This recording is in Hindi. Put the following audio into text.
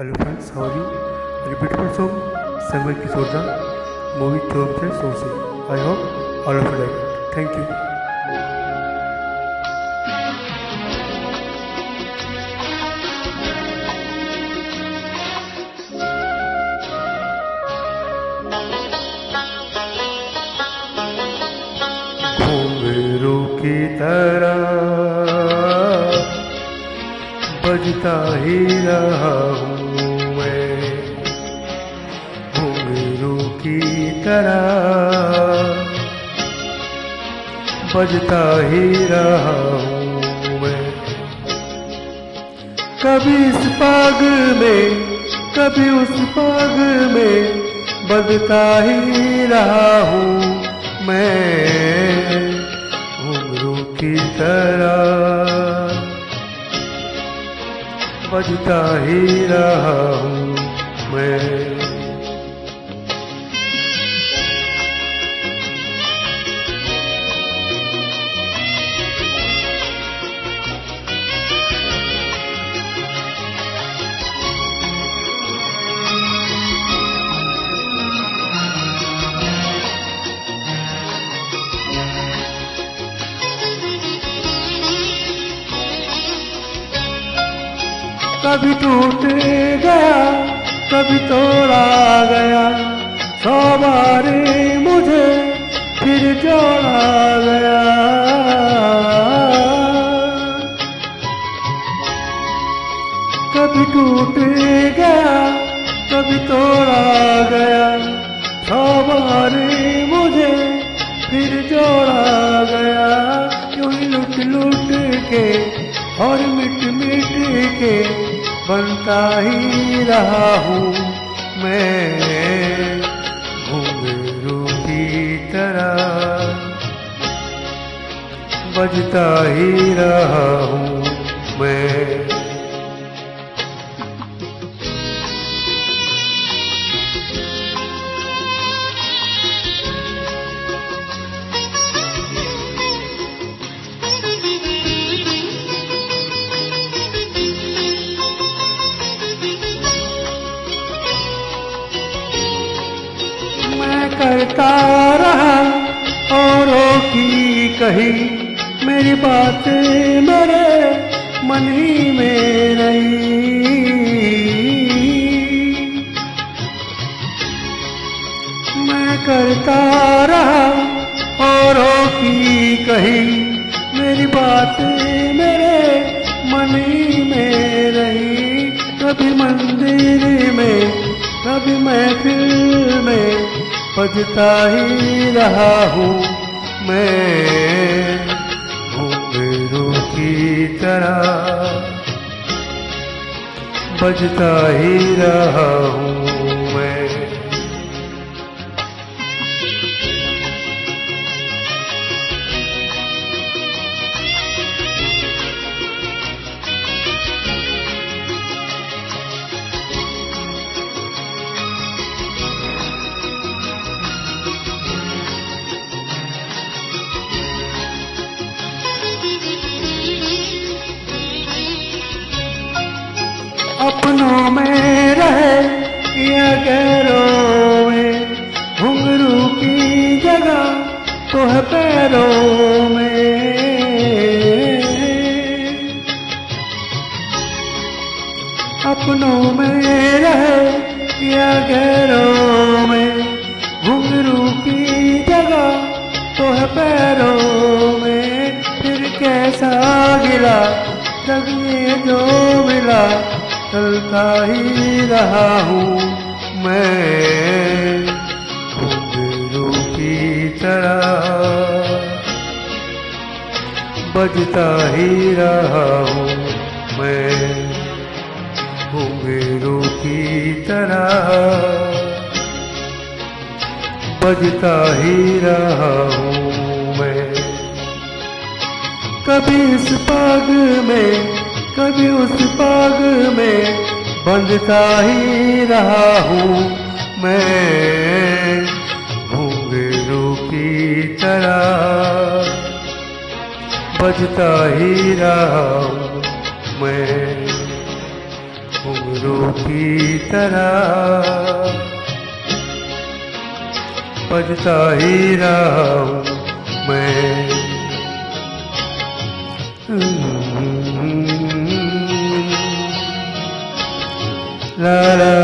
Hello friends, how are you? A beautiful song sung by Kishore Da, movie Chom Se Soche. I hope all of you like it. Thank you. घुंघरू की तरह बजता ही रहा हूँ मैं, घुंघरू की तरह बजता ही रहा हूँ मैं। कभी इस पाग में कभी उस पाग में बजता ही रहा हूँ मैं, घुंघरू की तरह बजता ही रहा हूँ मैं। कभी टूट गया कभी तोड़ा गया, 100 बार मुझे फिर जोड़ा गया। कभी टूट गया कभी तोड़ा गया, 100 बार मुझे फिर जोड़ा गया। यूं ही लुट लुट के और मिट मिट के बनता ही रहा हूँ मैं, घुंघरू की तरह बजता ही रहा हूँ मैं। करता रहा औरों की कही, मेरी बात मेरे मन ही में रही। मैं करता रहा औरों की कही, मेरी बात मेरे मन ही में रही। कभी मंदिर में कभी महफिल में बजता ही रहा हूँ मैं, घुंघरू की तरह बजता ही रहा हूँ मैं। अपनों में रहे या गैरों में, घुंघरू की जगह तो है पैरों में। अपनों में रहे या गैरों में, घुंघरू की जगह तो है पैरों में। फिर कैसा गिला जग में जो मिला, चलता ही रहा हूँ मैं, घुंघरू की तरह बजता ही रहा हूँ मैं, घुंघरू की तरह बजता ही रहा हूँ मैं। कभी इस पाग में कभी उस पाग में बंधता ही रहा हूँ मैं, घुंघरू की तरह बजता ही रहा हूँ मैं। पत्थरों की तरह बजता ही रहा हूँ मैं। ला ला